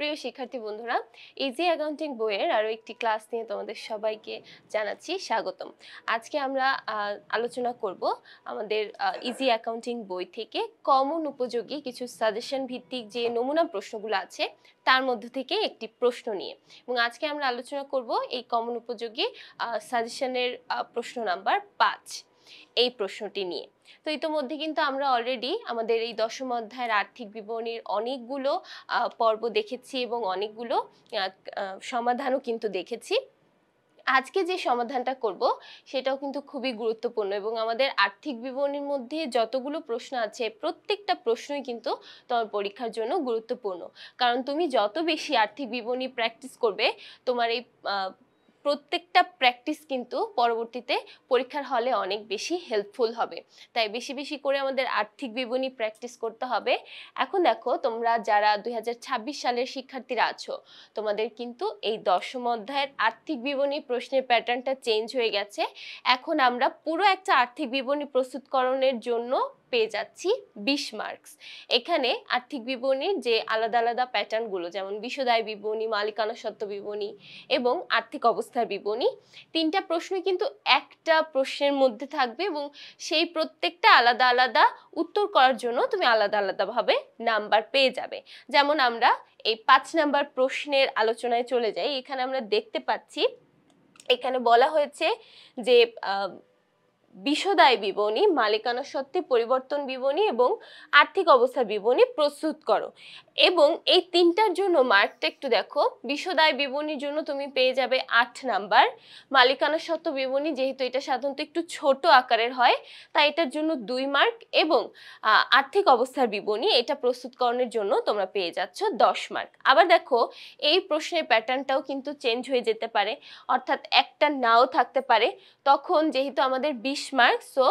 প্রিয় শিক্ষার্থী বন্ধুরা, ইজি অ্যাকাউন্টিং বইয়ের আরো একটি ক্লাস নিয়ে তোমাদের সবাইকে জানাচ্ছি স্বাগতম। আজকে আমরা আলোচনা করব আমাদের ইজি অ্যাকাউন্টিং বই থেকে কমন উপযোগী কিছু সাজেশন ভিত্তিক যে নমুনা প্রশ্নগুলো আছে তার মধ্য থেকে একটি প্রশ্ন নিয়ে, এবং আজকে আমরা আলোচনা করব এই কমন উপযোগী সাজেশনের প্রশ্ন নাম্বার 5 এই প্রশ্নটি নিয়ে। তো ইতোমধ্যে কিন্তু আমরা অলরেডি আমাদের এই দশম অধ্যায়ের আর্থিক বিবরণীর অনেকগুলো পর্ব দেখেছি এবং অনেকগুলো সমাধানও কিন্তু দেখেছি। আজকে যে সমাধানটা করব সেটাও কিন্তু খুবই গুরুত্বপূর্ণ, এবং আমাদের আর্থিক বিবরণীর মধ্যে যতগুলো প্রশ্ন আছে প্রত্যেকটা প্রশ্নই কিন্তু তোমার পরীক্ষার জন্য গুরুত্বপূর্ণ। কারণ তুমি যত বেশি আর্থিক বিবরণী প্র্যাকটিস করবে, তোমার এই প্রত্যেকটা প্র্যাকটিস কিন্তু পরবর্তীতে পরীক্ষার হলে অনেক বেশি হেল্পফুল হবে। তাই বেশি বেশি করে আমাদের আর্থিক বিবরণী প্র্যাকটিস করতে হবে। এখন দেখো, তোমরা যারা 2026 সালের শিক্ষার্থীরা আছো, তোমাদের কিন্তু এই দশম অধ্যায়ের আর্থিক বিবরণী প্রশ্নের প্যাটার্নটা চেঞ্জ হয়ে গেছে। এখন আমরা পুরো একটা আর্থিক বিবরণী প্রস্তুতকরণের জন্য পেয়ে যাচ্ছি 20 মার্কস। এখানে আর্থিক বিবরণীর যে আলাদা আলাদা প্যাটার্নগুলো, যেমন বিশদায় বিবরণী, মালিকানা সত্ত্ব বিবরণী এবং আর্থিক অবস্থার বিবরণী, তিনটা প্রশ্নই কিন্তু একটা প্রশ্নের মধ্যে থাকবে, এবং সেই প্রত্যেকটা আলাদা আলাদা উত্তর করার জন্য তুমি আলাদা আলাদাভাবে নাম্বার পেয়ে যাবে। যেমন আমরা এই 5 নাম্বার প্রশ্নের আলোচনায় চলে যাই। এখানে আমরা দেখতে পাচ্ছি, এখানে বলা হয়েছে যে বিশদায় বিবরণী, মালিকানা সত্ত্বে পরিবর্তন বিবরণী এবং আর্থিক অবস্থা বিবরণী প্রস্তুত করো। এবং এই তিনটার জন্য মার্কটা একটু দেখো। বিশদায় বিবরণীর জন্য তুমি পেয়ে যাবে 8 নাম্বার। মালিকানা সত্ত্ব বিবরণী, যেহেতু এটা সাধারণত একটু ছোট আকারের হয়, তাই এটার জন্য 2 মার্ক, এবং আর্থিক অবস্থার বিবরণী এটা প্রস্তুতকরণের জন্য তোমরা পেয়ে যাচ্ছ 10 মার্ক। আবার দেখো, এই প্রশ্নের প্যাটার্নটাও কিন্তু চেঞ্জ হয়ে যেতে পারে, অর্থাৎ একটা নাও থাকতে পারে। তখন যেহেতু আমাদের 20 মার্ক, সো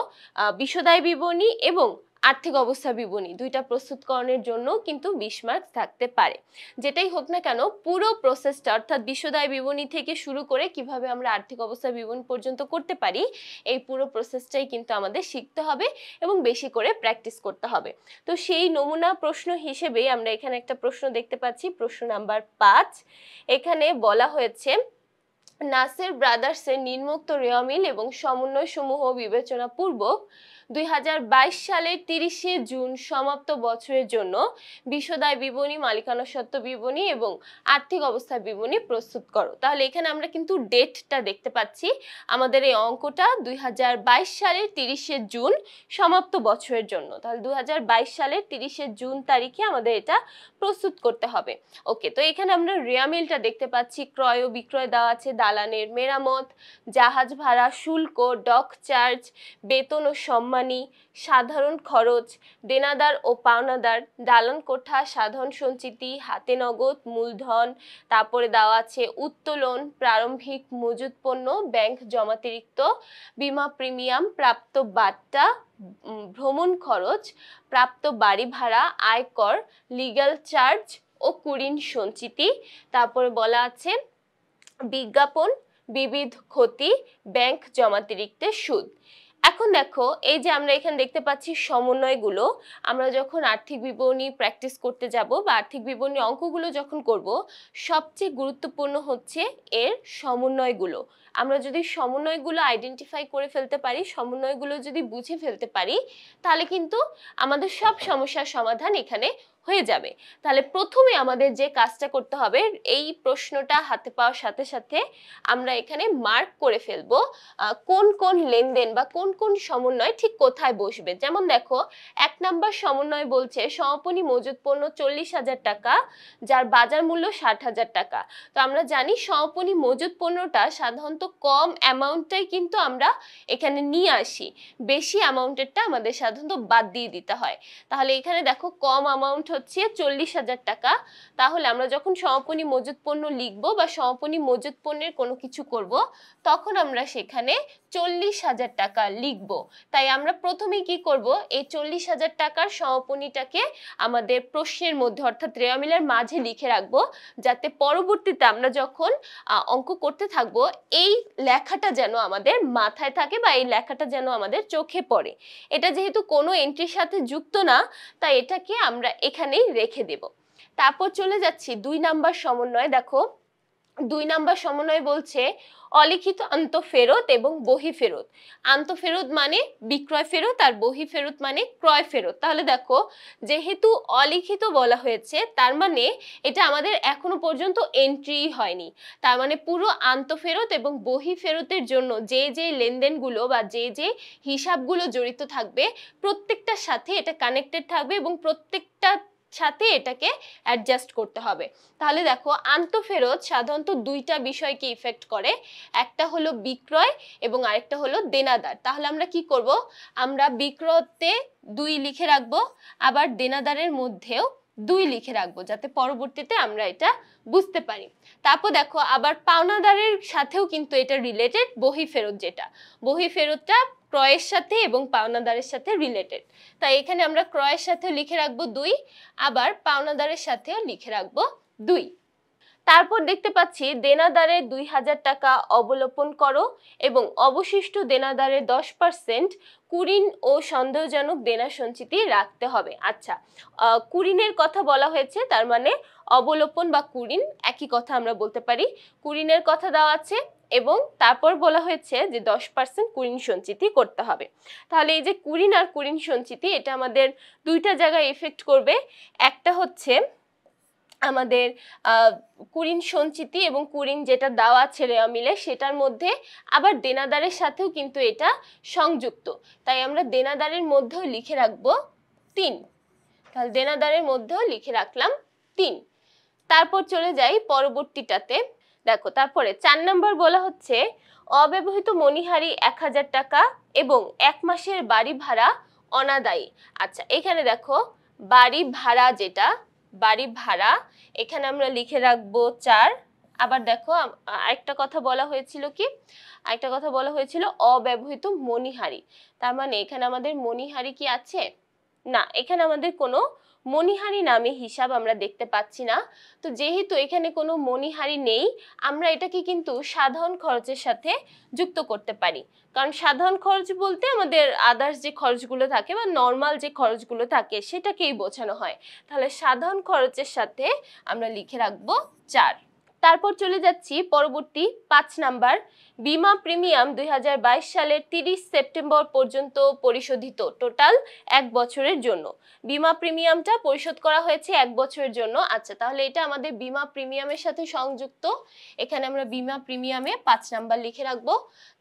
বিশদায় বিবরণী এবং আর্থিক অবস্থা বিবরণী দুইটা প্রস্তুতকরণের জন্য কিন্তু 20 মার্ক থাকতে পারে। যেটাই হোক না কেন, পুরো প্রসেসটা অর্থাৎ বিশদায় বিবরণী থেকে শুরু করে কিভাবে আমরা আর্থিক অবস্থা বিবরণী পর্যন্ত করতে পারি, এই পুরো প্রসেসটাই কিন্তু আমাদের শিখতে হবে এবং বেশি করে প্র্যাকটিস করতে হবে। তো সেই নমুনা প্রশ্ন হিসেবে আমরা এখানে একটা প্রশ্ন দেখতে পাচ্ছি, প্রশ্ন নাম্বার 5। এখানে বলা হয়েছে, নাসের ব্রাদার্সের নিম্নোক্ত রেওয়ামিল এবং সমন্বয় সমূহ বিবেচনা পূর্বক 2022 সালের 30শে জুন সমাপ্ত বছরের জন্য বিশদায় বিবরণী, মালিকানা সত্ত্ব বিবরণী এবং আর্থিক অবস্থা বিবরণী প্রস্তুত করো। তাহলে এখানে আমরা কিন্তু ডেটটা দেখতে পাচ্ছি। আমাদের এই অঙ্কটা 2022 সালের 30শে জুন সমাপ্ত বছরের জন্য। তাহলে 2022 সালের 30শে জুন তারিখে আমাদের এটা প্রস্তুত করতে হবে। ওকে, তো এখানে আমরা রেওয়ামিলটা দেখতে পাচ্ছি। ক্রয় ও বিক্রয় দেওয়া আছে, দালানের মেরামত, জাহাজ ভাড়া, শুল্ক, ডক চার্জ, বেতন ও সম্মানী, সাধারণ খরচ, দেনাদার ও পাওনাদার, দালান কোঠা, সাধারণ সঞ্চিতি, হাতে নগদ, মূলধন। তারপরে দেওয়া আছে উত্তোলন, প্রারম্ভিক মজুদ পণ্য, ব্যাংক জমাতিরিক্ত, বীমা প্রিমিয়াম, প্রাপ্ত বাট্টা, ভ্রমণ খরচ, প্রাপ্ত বাড়ি ভাড়া, আয়কর, লিগ্যাল চার্জ ও কুঋণ সঞ্চিতি। তারপরে বলা আছে বিজ্ঞাপন, বিবিধ ক্ষতি, ব্যাংক জমাতিরিক্তের সুদ। এখন দেখো, এই যে আমরা এখানে দেখতে পাচ্ছি সমন্বয়গুলো, আমরা যখন আর্থিক বিবরণী প্র্যাকটিস করতে যাব বা আর্থিক বিবরণী অঙ্কগুলো যখন করব, সবচেয়ে গুরুত্বপূর্ণ হচ্ছে এর সমন্বয়গুলো। আমরা যদি সমন্বয়গুলো আইডেন্টিফাই করে ফেলতে পারি, সমন্বয়গুলো যদি বুঝে ফেলতে পারি, তাহলে কিন্তু আমাদের সব সমস্যার সমাধান এখানে হয়ে যাবে। তাহলে প্রথমে আমাদের যে কাজটা করতে হবে, এই প্রশ্নটা হাতে পাওয়ার সাথে সাথে আমরা এখানে মার্ক করে ফেলবো কোন কোন লেনদেন বা কোন কোন সমন্বয় ঠিক কোথায় বসবে। যেমন দেখো, 1 নাম্বার সমন্বয় বলছে সমাপনী মজুদ পণ্য 40,000 টাকা, যার বাজার মূল্য 60,000 টাকা। তো আমরা জানি সমাপনী মজুদ পণ্যটা সাধারণত কম অ্যামাউন্টটাই কিন্তু আমরা এখানে নিয়ে আসি, বেশি অ্যামাউন্টেরটা আমাদের সাধারণত বাদ দিয়ে দিতে হয়। তাহলে এখানে দেখো, কম অ্যামাউন্ট হচ্ছে 40,000 টাকা। তাহলে আমরা যখন সমাপনী মজুদ পণ্য লিখবো বা সমাপনী মজুদ পণ্যের কোনো কিছু করব, তখন আমরা সেখানে 40,000 টাকা লিখব। তাই আমরা প্রথমেই কি করব, এই 40,000 টাকার সমাপনীটাকে আমাদের প্রশ্নের মধ্যে অর্থাৎ রেওয়ামিলের মাঝে লিখে রাখবো, যাতে পরবর্তীতে আমরা যখন অঙ্ক করতে থাকব, এই লেখাটা যেন আমাদের মাথায় থাকে বা এই লেখাটা যেন আমাদের চোখে পড়ে। এটা যেহেতু কোনো এন্ট্রির সাথে যুক্ত না, তাই এটাকে আমরা এখানেই রেখে দেব। তারপর চলে যাচ্ছি 2 নাম্বার সমন্বয়। দেখো 2 নাম্বার সমন্বয় বলছে অলিখিত আন্তঃফেরত এবং বহি ফেরত। আন্তঃফেরত মানে বিক্রয় ফেরত আর বহি ফেরত মানে ক্রয় ফেরত। তাহলে দেখো যেহেতু অলিখিত বলা হয়েছে তার মানে এটা আমাদের এখনো পর্যন্ত এন্ট্রি হয়নি। তার মানে পুরো আন্তঃফেরত এবং বহি ফেরতের জন্য যে যে লেনদেনগুলো বা যে যে হিসাবগুলো জড়িত থাকবে প্রত্যেকটার সাথে এটা কানেক্টেড থাকবে এবং প্রত্যেকটা সাথে এটাকে অ্যাডজাস্ট করতে হবে। তাহলে দেখো আন্তঃফেরত সাধারণত দুইটা বিষয়কে ইফেক্ট করে, একটা হলো বিক্রয় এবং আরেকটা হলো দেনাদার। তাহলে আমরা কি করব, আমরা বিক্রয়তে 2 লিখে রাখবো, আবার দেনাদারের মধ্যেও 2 লিখে রাখবো, যাতে পরবর্তীতে আমরা এটা বুঝতে পারি। তারপর দেখো আবার পাওনাদারের সাথেও কিন্তু এটা রিলেটেড, বহি ফেরত যেটা, বহি ফেরতটা ক্রয়ের সাথে এবং পাওনাদারের সাথে রিলেটেড। তাই এখানে আমরা ক্রয়ের সাথে লিখে রাখবো 2, আবার পাওনাদারের সাথেও লিখে রাখবো 2। তারপর দেখতে পাচ্ছি দেনাদারের 2000 টাকা অবলোপন করো এবং অবশিষ্ট দেনাদারের 10% কুরিন ও সন্দেহজনক দেনা সঞ্চিতি রাখতে হবে। আচ্ছা, কুরিনের কথা বলা হয়েছে, তার মানে অবলোপন বা কুরিন একই কথা আমরা বলতে পারি। কুরিনের কথা দেওয়া আছে এবং তারপর বলা হয়েছে যে 10% কুরিন সঞ্চিতি করতে হবে। তাহলে এই যে কুরিন আর কুরিন সঞ্চিতি এটা আমাদের দুইটা জায়গায় এফেক্ট করবে। একটা হচ্ছে আমাদের কুরিন সঞ্চিতি এবং কুরিন যেটা দেওয়া আছে রেওয়া মিলে সেটার মধ্যে, আবার দেনাদারের সাথেও কিন্তু এটা সংযুক্ত। তাই আমরা দেনাদারের মধ্যেও লিখে রাখবো 3। তাহলে দেনাদারের মধ্যেও লিখে রাখলাম 3। তারপর চলে যাই পরবর্তীটাতে। দেখো তারপরে 4 নাম্বার বলা হচ্ছে অব্যবহৃত মণিহারি 1000 টাকা এবং 1 মাসের বাড়ি ভাড়া অনাদায়ী। আচ্ছা, এখানে দেখো বাড়ি ভাড়া যেটা, বাড়ি ভাড়া এখানে আমরা লিখে রাখবো 4। আবার দেখো আরেকটা কথা বলা হয়েছিল, কি আরেকটা কথা বলা হয়েছিল অব্যবহৃত মণিহারি। তার মানে এখানে আমাদের মণিহারি কি আছে? না, এখানে আমাদের কোনো মণিহারি নামে হিসাব আমরা দেখতে পাচ্ছি না। তো যেহেতু এখানে কোনো মণিহারি নেই, আমরা এটাকে কিন্তু সাধারণ খরচের সাথে যুক্ত করতে পারি। কারণ সাধারণ খরচ বলতে আমাদের আদার্স যে খরচগুলো থাকে বা নর্মাল যে খরচগুলো থাকে সেটাকেই বোঝানো হয়। তাহলে সাধারণ খরচের সাথে আমরা লিখে রাখবো 4। তারপর চলে যাচ্ছি পরবর্তী 5 নাম্বার, বিমা প্রিমিয়াম 2022 সালের 30 সেপ্টেম্বর পর্যন্ত পরিশোধিত, টোটাল 1 বছরের জন্য। বিমা প্রিমিয়ামটা পরিশোধ করা হয়েছে 1 বছরের জন্য। আচ্ছা, তাহলে এটা আমাদের বিমা প্রিমিয়ামের সাথে সংযুক্ত, এখানে আমরা বিমা প্রিমিয়ামে 5 নাম্বার লিখে রাখবো।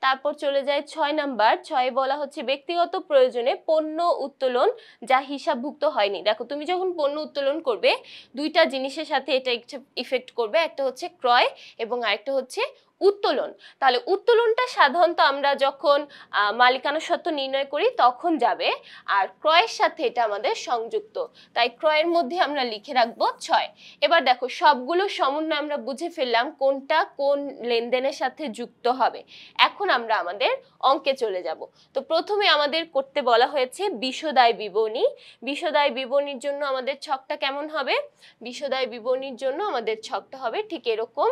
তারপর চলে যায় 6 নাম্বার। 6 বলা হচ্ছে ব্যক্তিগত প্রয়োজনে পণ্য উত্তোলন যা হিসাবভুক্ত হয়নি। দেখো তুমি যখন পণ্য উত্তোলন করবে দুইটা জিনিসের সাথে এটা ইফেক্ট করবে, একটা হচ্ছে ক্রয় এবং আরেকটা হচ্ছে উত্তোলন। তাহলে উত্তোলনটা সাধারণত আমরা যখন মালিকানা সত্ত্ব নির্ণয় করি তখন যাবে, আর ক্রয়ের সাথে এটা আমাদের সংযুক্ত, তাই ক্রয়ের মধ্যে আমরা লিখে রাখবো 6। এবার দেখো সবগুলো সমন্বয় আমরা বুঝে ফেললাম কোনটা কোন লেনদেনের সাথে যুক্ত হবে। এখন আমরা আমাদের অঙ্কে চলে যাব। তো প্রথমে আমাদের করতে বলা হয়েছে বিশদায় বিবরণী। বিশদায় বিবরণীর জন্য আমাদের ছকটা কেমন হবে? বিশদায় বিবরণীর জন্য আমাদের ছকটা হবে ঠিক এরকম,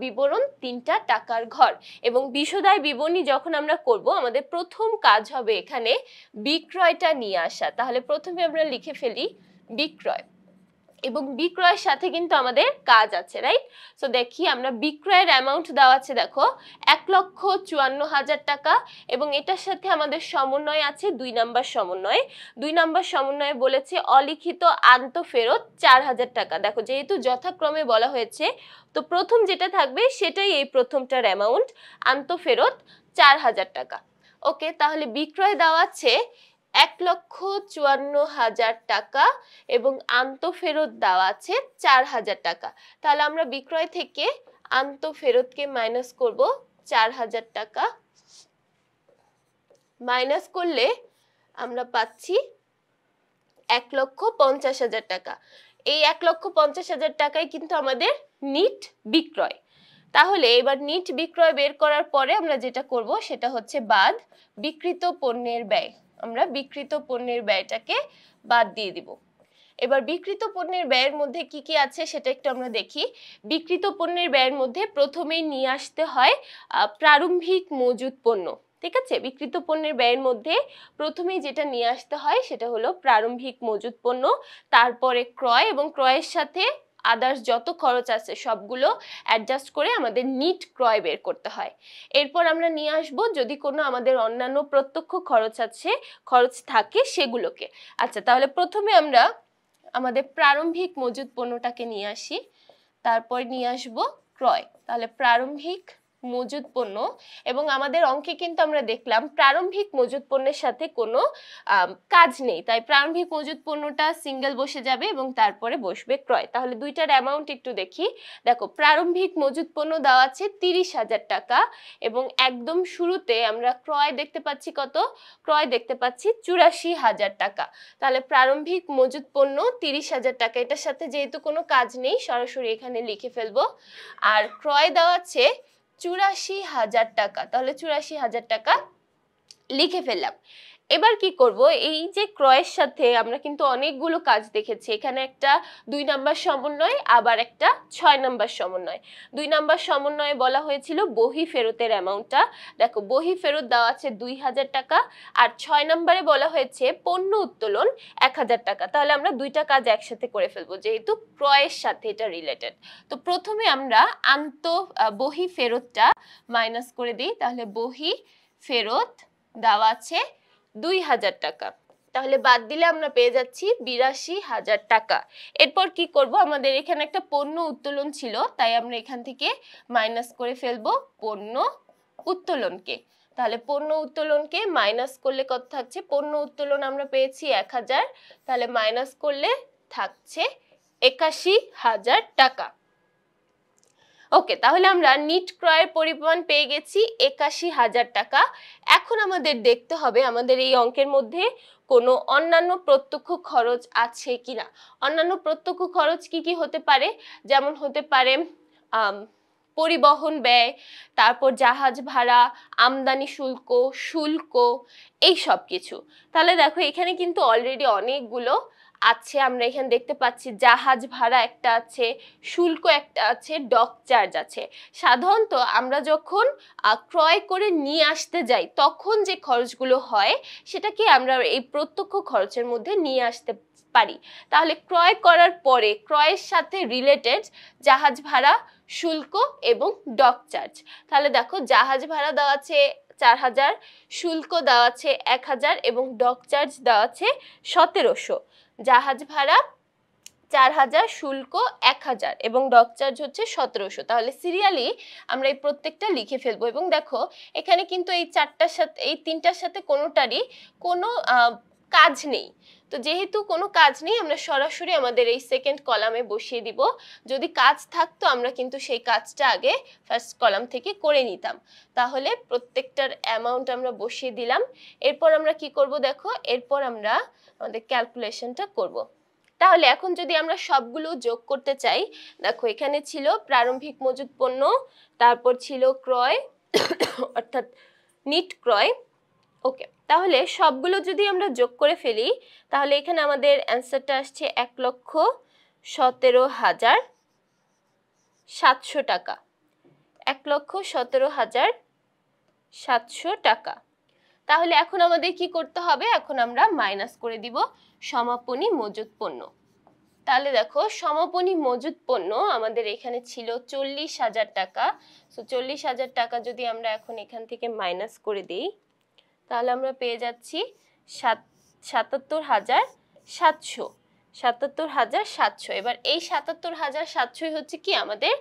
বিবরণ 3টা টাকার ঘর। এবং বিশদায় বিবরণী যখন আমরা করব আমাদের প্রথম কাজ হবে এখানে বিক্রয়টা নিয়ে আসা। তাহলে প্রথমে আমরা লিখে ফেলি বিক্রয়, এবং বিক্রয়ের সাথে কিন্তু আমাদের কাজ আছে, রাইট? সো দেখি আমরা বিক্রয়ের অ্যামাউন্ট দেওয়া আছে, দেখো 1,54,000 টাকা, এবং এটার সাথে আমাদের সমন্বয় আছে 2 নাম্বার সমন্বয়। 2 নাম্বার সমন্বয়ে বলেছে অলিখিত আন্তঃফেরত 4,000 টাকা। দেখো যেহেতু যথাক্রমে বলা হয়েছে তো প্রথম যেটা থাকবে সেটাই এই প্রথমটার অ্যামাউন্ট, আন্তঃফেরত 4,000 টাকা। ওকে, তাহলে বিক্রয় দেওয়া আছে 1,54,000 টাকা এবং আন্তঃফেরত দেওয়া আছে 4,000 টাকা। তাহলে আমরা বিক্রয় থেকে আন্তঃফেরতকে মাইনাস করব, 4,000 টাকা মাইনাস করলে আমরা পাচ্ছি 1,50,000 টাকা। এই 1,50,000 টাকাই কিন্তু আমাদের নিট বিক্রয়। তাহলে এবার নিট বিক্রয় বের করার পরে আমরা যেটা করব সেটা হচ্ছে বাদ বিক্রিত পণ্যের ব্যয়। আমরা বিক্রিত পণ্যের ব্যয়টাকে বাদ দিয়ে দিব। এবার বিক্রিত পণ্যের ব্যয়ের মধ্যে কি কি আছে সেটা একটু আমরা দেখি। বিক্রিত পণ্যের ব্যয়ের মধ্যে প্রথমেই নিয়ে আসতে হয় প্রারম্ভিক মজুদ পণ্য। ঠিক আছে, বিক্রিত পণ্যের ব্যয়ের মধ্যে প্রথমেই যেটা নিয়ে আসতে হয় সেটা হলো প্রারম্ভিক মজুত পণ্য, তারপরে ক্রয়, এবং ক্রয়ের সাথে আদার্স যত খরচ আছে সবগুলো অ্যাডজাস্ট করে আমাদের নিট ক্রয় বের করতে হয়। এরপর আমরা নিয়ে আসব যদি কোনো আমাদের অন্যান্য প্রত্যক্ষ খরচ থাকে সেগুলোকে। আচ্ছা, তাহলে প্রথমে আমরা আমাদের প্রারম্ভিক মজুত পণ্যটাকে নিয়ে আসি, তারপর নিয়ে আসব ক্রয়। তাহলে প্রারম্ভিক মজুত পণ্য, এবং আমাদের অঙ্কে কিন্তু আমরা দেখলাম প্রারম্ভিক মজুত পণ্যের সাথে কোনো কাজ নেই, তাই প্রারম্ভিক মজুত পণ্যটা সিঙ্গেল বসে যাবে এবং তারপরে বসবে ক্রয়। তাহলে দুইটার অ্যামাউন্ট একটু দেখি। দেখো, প্রারম্ভিক মজুত পণ্য দেওয়া আছে 30,000 টাকা, এবং একদম শুরুতে আমরা ক্রয় দেখতে পাচ্ছি কত? ক্রয় দেখতে পাচ্ছি 84,000 টাকা। তাহলে প্রারম্ভিক মজুত পণ্য 30,000 টাকা, এটার সাথে যেহেতু কোনো কাজ নেই সরাসরি এখানে লিখে ফেলবো। আর ক্রয় দেওয়া আছে 84,000 টাকা, তাহলে 84,000 টাকা লিখে ফেললাম। এবার কি করব, এই যে ক্রয়ের সাথে আমরা কিন্তু অনেকগুলো কাজ দেখেছি, এখানে একটা 2 নাম্বার সমন্বয়, আবার একটা 6 নাম্বার সমন্বয়। 2 নাম্বার সমন্বয়ে বলা হয়েছিল বহি ফেরতের অ্যামাউন্টটা, দেখো বহি ফেরত দেওয়া আছে 2,000 টাকা, আর 6 নাম্বারে বলা হয়েছে পণ্য উত্তোলন 1,000 টাকা। তাহলে আমরা দুইটা কাজ একসাথে করে ফেলবো যেহেতু ক্রয়ের সাথে এটা রিলেটেড। তো প্রথমে আমরা বহি ফেরতটা মাইনাস করে দিই, তাহলে বহি ফেরত দেওয়া আছে 2,000 টাকা, তাহলে বাদ দিলে আমরা পেয়ে যাচ্ছি 82,000 টাকা। এরপর কি করব, আমাদের এখানে একটা পণ্য উত্তোলন ছিল, তাই আমরা এখান থেকে মাইনাস করে ফেলবো পণ্য উত্তোলনকে। তাহলে পণ্য উত্তোলনকে মাইনাস করলে কত থাকছে? পণ্য উত্তোলন আমরা পেয়েছি 1,000, তাহলে মাইনাস করলে থাকছে 81,000 টাকা। ওকে, তাহলে আমরা নিট ক্রয়ের পরিমাণ পেয়ে গেছি 81,000 টাকা। এখন আমাদের দেখতে হবে আমাদের এই অঙ্কের মধ্যে কোনো অন্যান্য প্রত্যক্ষ খরচ আছে কিনা। অন্যান্য প্রত্যক্ষ খরচ কি কি হতে পারে? যেমন হতে পারে পরিবহন ব্যয়, তারপর জাহাজ ভাড়া, আমদানি শুল্ক এই সব কিছু। তাহলে দেখো এখানে কিন্তু অলরেডি অনেকগুলো আছে, আমরা এখানে দেখতে পাচ্ছি জাহাজ ভাড়া একটা আছে, শুল্ক একটা আছে, ডক চার্জ আছে। সাধারণত আমরা যখন ক্রয় করে নিয়ে আসতে যাই তখন যে খরচগুলো হয় সেটাকে আমরা এই প্রত্যক্ষ খরচের মধ্যে নিয়ে আসতে পারি। তাহলে ক্রয় করার পরে ক্রয়ের সাথে রিলেটেড জাহাজ ভাড়া, শুল্ক এবং ডক চার্জ। তাহলে দেখো জাহাজ ভাড়া দেওয়া আছে 4,000, শুল্ক দেওয়া আছে 1,000 এবং ডক চার্জ দেওয়া আছে 1,700। জাহাজ ভাড়া 4,000, শুল্ক 1,000 এবং ডক চার্জ হচ্ছে 1,700। তাহলে সিরিয়ালি আমরা এই প্রত্যেকটা লিখে ফেলবো, এবং দেখো এখানে কিন্তু এই তিনটার সাথে কোনোটারই কোনো কাজ নেই। তো যেহেতু কোনো কাজ নেই আমরা সরাসরি আমাদের এই সেকেন্ড কলামে বসিয়ে দিব। যদি কাজ থাকতো আমরা কিন্তু সেই কাজটা আগে ফার্স্ট কলাম থেকে করে নিতাম। তাহলে প্রত্যেকটার অ্যামাউন্ট আমরা বসিয়ে দিলাম। এরপর আমরা কি করব, দেখো এরপর আমরা আমাদের ক্যালকুলেশনটা করব। তাহলে এখন যদি আমরা সবগুলো যোগ করতে চাই, দেখো এখানে ছিল প্রারম্ভিক মজুত পণ্য, তারপর ছিল ক্রয় অর্থাৎ নিট ক্রয়। ওকে, তাহলে সবগুলো যদি আমরা যোগ করে ফেলি তাহলে এখানে আমাদের অ্যান্সারটা আসছে 1,17,700 টাকা। 1,17,700 টাকা। তাহলে এখন আমাদের কি করতে হবে? এখন আমরা মাইনাস করে দিব সমাপনী মজুত পণ্য। তাহলে দেখো সমাপনী মজুত পণ্য আমাদের এখানে ছিল 40,000 টাকা। সো 40,000 টাকা যদি আমরা এখন এখান থেকে মাইনাস করে দিই তাহলে আমরা পেয়ে যাচ্ছি 77,700। 77,700। এবার এই 77,700 হচ্ছে কি আমাদের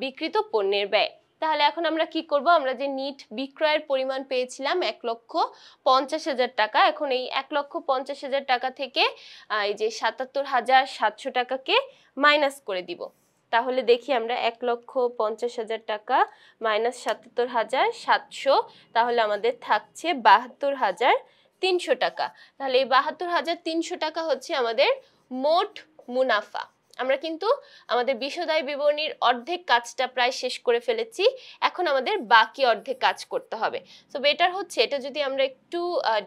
বিক্রিত পণ্যের ব্যয়। তাহলে এখন আমরা কি করব, আমরা যে নিট বিক্রয়ের পরিমাণ পেয়েছিলাম 1,50,000 টাকা, এখন এই 1,50,000 টাকা থেকে এই যে 77,700 টাকাকে মাইনাস করে দিব। তাহলে দেখি আমরা 1,50,000 টাকা মাইনাস 77,700, তাহলে আমাদের থাকছে 72,300 টাকা। তাহলে এই 72,300 টাকা হচ্ছে আমাদের মোট মুনাফা। আমরা কিন্তু আমাদের বিশদায় বিবরণীর অর্ধেক কাজটা প্রায় শেষ করে ফেলেছি, এখন আমাদের বাকি অর্ধেক কাজ করতে হবে। সো বেটার হচ্ছে এটা যদি আমরা একটু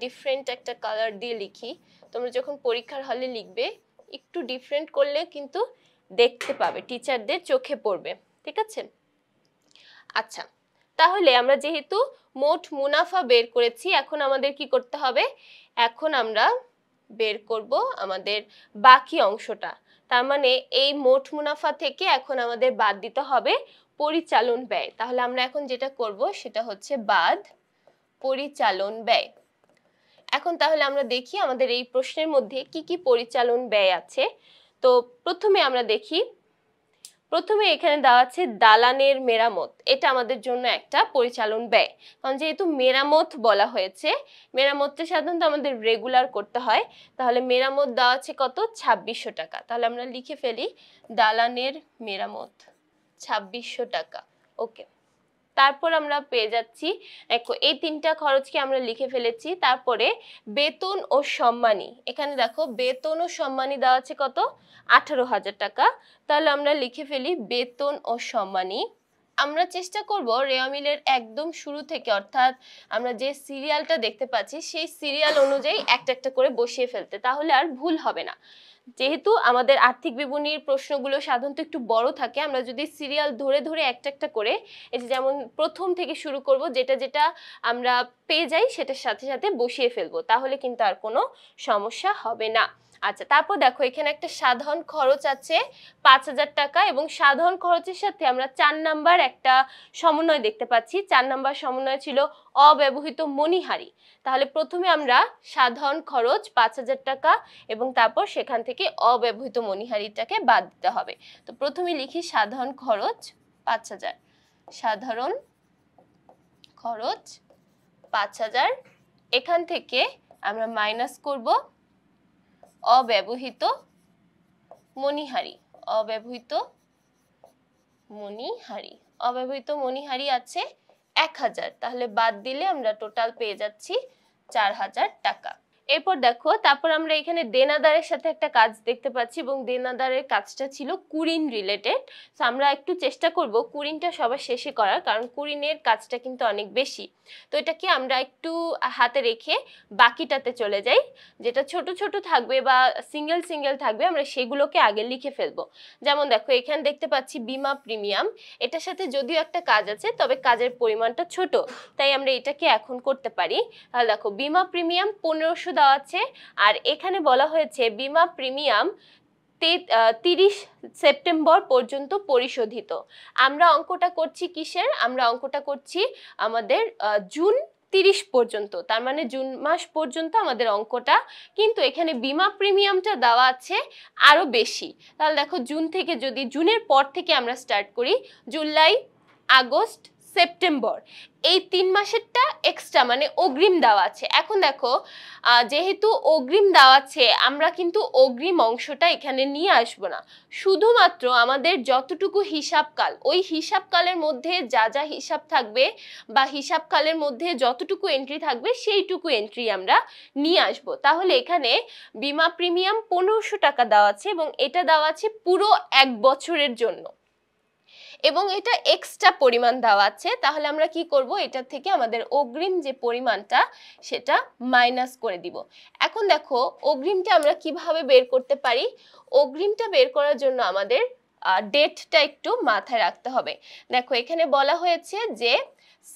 ডিফারেন্ট একটা কালার দিয়ে লিখি, তোমরা যখন পরীক্ষার হলে লিখবে একটু ডিফারেন্ট করলে কিন্তু দেখতে পাবে, টিচারদের চোখে পড়বে। ঠিক আছে? আচ্ছা, তাহলে আমরা যেহেতু মোট মুনাফা বের করেছি, এখন আমাদের কি করতে হবে, এখন আমরা বের করব আমাদের বাকি অংশটা। তার মানে এই মোট মুনাফা থেকে এখন আমাদের বাদ দিতে হবে পরিচালন ব্যয়। তাহলে আমরা এখন যেটা করব সেটা হচ্ছে বাদ পরিচালন ব্যয়। এখন তাহলে আমরা দেখি আমাদের এই প্রশ্নের মধ্যে কি কি পরিচালন ব্যয় আছে। তো প্রথমে আমরা দেখি, প্রথমে এখানে দেওয়া আছে দালানের মেরামত, এটা আমাদের জন্য একটা পরিচালন ব্যয়, কারণ যেহেতু মেরামত বলা হয়েছে, মেরামতটা সাধারণত আমাদের রেগুলার করতে হয়। তাহলে মেরামত দেওয়া আছে কত, 2600 টাকা। তাহলে আমরা লিখে ফেলি দালানের মেরামত 2600 টাকা। ওকে, তারপর আমরা পেয়ে যাচ্ছি, দেখো এই তিনটা খরচকে আমরা লিখে ফেলেছি। তারপরে বেতন ও সম্মানী, এখানে দেখো বেতন ও সম্মানী দেওয়া আছে কত, 18,000 টাকা। তাহলে আমরা লিখে ফেলি বেতন ও সম্মানী। আমরা চেষ্টা করব রেওয়া মিলের একদম শুরু থেকে, অর্থাৎ আমরা যে সিরিয়ালটা দেখতে পাচ্ছি সেই সিরিয়াল অনুযায়ী একটা একটা করে বসিয়ে ফেলতে, তাহলে আর ভুল হবে না। যেহেতু আমাদের আর্থিক বিবরণীর প্রশ্নগুলো সাধারণত একটু বড় থাকে, আমরা যদি সিরিয়াল ধরে ধরে একটা একটা করে, এই যে যেমন প্রথম থেকে শুরু করব, যেটা যেটা আমরা পেয়ে যাই সেটার সাথে সাথে বসিয়ে ফেলবো, তাহলে কিন্তু আর কোনো সমস্যা হবে না। আচ্ছা, তারপর দেখো এখানে একটা সাধারণ খরচ আছে 5,000 টাকা, এবং সাধারণ খরচের সাথে আমরা 4 নাম্বার একটা সমন্বয় দেখতে পাচ্ছি। 4 নাম্বার সমন্বয় ছিল অব্যবহৃত মণিহারি। তাহলে প্রথমে আমরা সাধারণ খরচ 5,000 টাকা এবং তারপর সেখান থেকে অব্যবহৃত মণিহারিটাকে বাদ দিতে হবে। তো প্রথমে লিখি সাধারণ খরচ 5,000, সাধারণ খরচ 5,000, এখান থেকে আমরা মাইনাস করব অব্যবহৃত মণিহারি, অব্যবহৃত মণিহারি, অব্যবহৃত মণিহারি আছে 1,000, তাহলে বাদ দিলে আমরা টোটাল পেয়ে যাচ্ছি 4,000 টাকা। এরপর দেখো, তারপর আমরা এখানে দেনাদারের সাথে একটা কাজ দেখতে পাচ্ছি, এবং দেনাদারের কাজটা ছিল কুরিন রিলেটেড। তো আমরা একটু চেষ্টা করব কুরিনটা সবার শেষে করার, কারণ কুরিনের কাজটা কিন্তু অনেক বেশি। তো এটাকে আমরা একটু হাতে রেখে বাকিটাতে চলে যাই, যেটা ছোট ছোট থাকবে বা সিঙ্গেল সিঙ্গেল থাকবে আমরা সেগুলোকে আগে লিখে ফেলবো। যেমন দেখো এখানে দেখতে পাচ্ছি বিমা প্রিমিয়াম, এটার সাথে যদিও একটা কাজ আছে তবে কাজের পরিমাণটা ছোট, তাই আমরা এটাকে এখন করতে পারি। তাহলে দেখো বিমা প্রিমিয়াম 1500 দেওয়া আছে, আর এখানে বলা হয়েছে বিমা প্রিমিয়াম 30 সেপ্টেম্বর পর্যন্ত পরিশোধিত। আমরা অঙ্কটা করছি কিসের, আমরা অঙ্কটা করছি আমাদের জুন 30 পর্যন্ত, তার মানে জুন মাস পর্যন্ত আমাদের অঙ্কটা, কিন্তু এখানে বিমা প্রিমিয়ামটা দেওয়া আছে আরো বেশি। তাহলে দেখো জুন থেকে, যদি জুনের পর থেকে আমরা স্টার্ট করি, জুলাই, আগস্ট, সেপ্টেম্বর, এই 3 মাসেরটা এক্সট্রা মানে অগ্রিম দেওয়া আছে। এখন দেখো যেহেতু অগ্রিম দেওয়া আছে, আমরা কিন্তু অগ্রিম অংশটা এখানে নিয়ে আসব না, শুধুমাত্র আমাদের যতটুকু হিসাবকাল, ওই হিসাবকালের মধ্যে যা যা হিসাব থাকবে বা হিসাবকালের মধ্যে যতটুকু এন্ট্রি থাকবে সেইটুকু এন্ট্রি আমরা নিয়ে আসব। তাহলে এখানে বিমা প্রিমিয়াম 1500 টাকা দেওয়া আছে, এবং এটা দেওয়া আছে পুরো 1 বছরের জন্য, এবং এটা এক্সট্রা পরিমাণ দেওয়া আছে। তাহলে আমরা কি করব, এটা থেকে আমাদের অগ্রিম যে পরিমাণটা সেটা মাইনাস করে দিব। এখন দেখো অগ্রিমটা আমরা কিভাবে বের করতে পারি, অগ্রিমটা বের করার জন্য আমাদের ডেটটা একটু মাথায় রাখতে হবে। দেখো এখানে বলা হয়েছে যে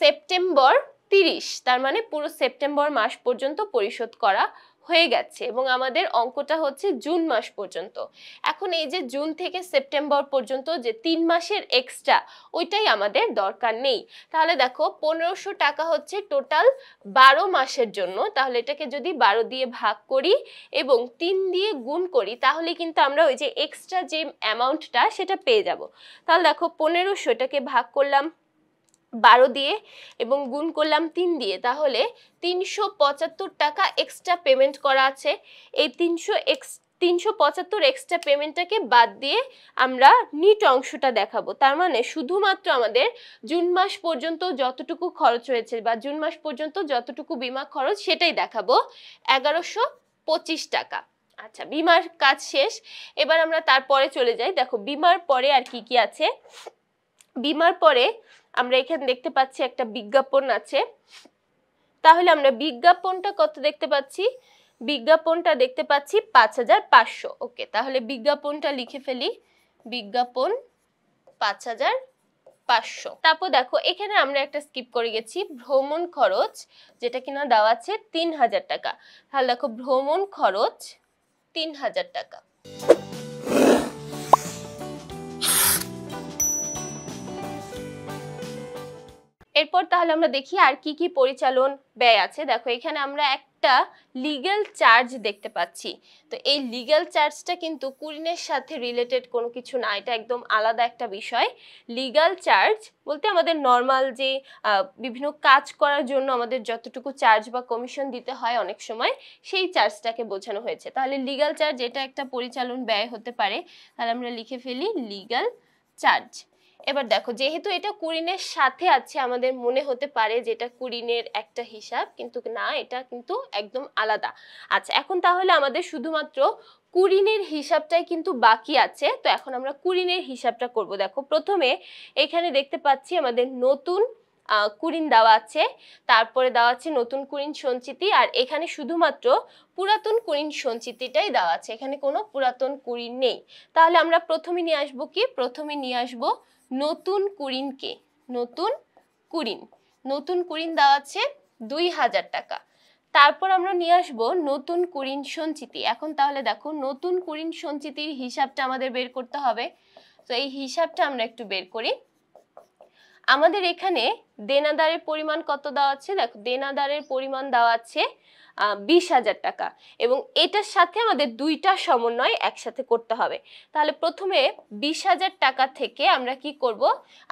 সেপ্টেম্বর 30, তার মানে পুরো সেপ্টেম্বর মাস পর্যন্ত পরিশোধ করা হয়ে গেছে, এবং আমাদের অঙ্কটা হচ্ছে জুন মাস পর্যন্ত। এখন এই যে জুন থেকে সেপ্টেম্বর পর্যন্ত যে 3 মাসের এক্সট্রা, ওইটাই আমাদের দরকার নেই। তাহলে দেখো 1500 টাকা হচ্ছে টোটাল 12 মাসের জন্য। তাহলে এটাকে যদি 12 দিয়ে ভাগ করি এবং 3 দিয়ে গুণ করি, তাহলে কিন্তু আমরা ওই যে এক্সট্রা যে অ্যামাউন্টটা সেটা পেয়ে যাব। তাহলে দেখো 1500, এটাকে ভাগ করলাম 12 দিয়ে এবং গুণ করলাম 3 দিয়ে, তাহলে 375 টাকা এক্সট্রা পেমেন্ট করা আছে। এই 375 এক্সট্রা পেমেন্টটাকে বাদ দিয়ে আমরা নিট অংশটা দেখাবো। তার মানে শুধুমাত্র আমাদের জুন মাস পর্যন্ত যতটুকু খরচ হয়েছে বা জুন মাস পর্যন্ত যতটুকু বিমা খরচ সেটাই দেখাবো, 1125 টাকা। আচ্ছা, বিমার কাজ শেষ। এবার আমরা তারপরে চলে যাই। দেখো বিমার পরে আর কি কি আছে। বিমার পরে আমরা এখানে দেখতে পাচ্ছি একটা বিজ্ঞাপন আছে। তাহলে আমরা বিজ্ঞাপনটা কত দেখতে পাচ্ছি, বিজ্ঞাপনটা দেখতে পাচ্ছি 5,500। ওকে, তাহলে বিজ্ঞাপনটা লিখে ফেলি, বিজ্ঞাপন 5,500। 500। তারপর দেখো এখানে আমরা একটা স্কিপ করে গেছি, ভ্রমণ খরচ, যেটা কিনা দেওয়া আছে 3000 টাকা। তাহলে দেখো ভ্রমণ খরচ 3000 টাকা। এরপর তাহলে আমরা দেখি আর কি কি পরিচালন ব্যয় আছে। দেখো এখানে আমরা একটা লিগ্যাল চার্জ দেখতে পাচ্ছি। তো এই লিগ্যাল চার্জটা কিন্তু কুরিনের সাথে রিলেটেড কোনো কিছু না, এটা একদম আলাদা একটা বিষয়। লিগ্যাল চার্জ বলতে আমাদের নর্মাল যে বিভিন্ন কাজ করার জন্য আমাদের যতটুকু চার্জ বা কমিশন দিতে হয় অনেক সময়, সেই চার্জটাকে বোঝানো হয়েছে। তাহলে লিগ্যাল চার্জ এটা একটা পরিচালন ব্যয় হতে পারে, তাহলে আমরা লিখে ফেলি লিগ্যাল চার্জ। এবার দেখো যেহেতু এটা কুরিনের সাথে আছে, আমাদের মনে হতে পারে যে এটা কুরিনের একটা হিসাব, কিন্তু না, এটা কিন্তু একদম আলাদা। আচ্ছা, এখন তাহলে আমাদের শুধুমাত্র কুরিনের হিসাবটাই কিন্তু বাকি আছে। তো এখন আমরা কুরিনের হিসাবটা করব। দেখো প্রথমে এখানে দেখতে পাচ্ছি আমাদের নতুন কুরিন দেওয়া আছে, তারপরে দেওয়া আছে নতুন কুরিন সঞ্চিতি, আর এখানে শুধুমাত্র পুরাতন কুরিন সঞ্চিতিটাই দেওয়া আছে, এখানে কোনো পুরাতন কুরিন নেই। তাহলে আমরা প্রথমে নিয়ে আসবো কি, প্রথমে নিয়ে আসবো নতুন কুরিনকে। নতুন কুরিন, নতুন কুরিন দেওয়া আছে 2000 টাকা। তারপর আমরা নিয়ে আসবো নতুন কুরিন সঞ্চিতি। এখন তাহলে দেখো নতুন কুরিন সঞ্চিতির হিসাবটা আমাদের বের করতে হবে। তো এই হিসাবটা আমরা একটু বের করি। আমাদের এখানে দেনাদারের পরিমাণ কত দেওয়া আছে, দেখো দেনাদারের পরিমাণ দেওয়া আছে 20,000 টাকা, এবং এটার সাথে আমাদের দুইটা সমন্বয় একসাথে করতে হবে। তাহলে প্রথমে 20,000 টাকা থেকে আমরা কি করব,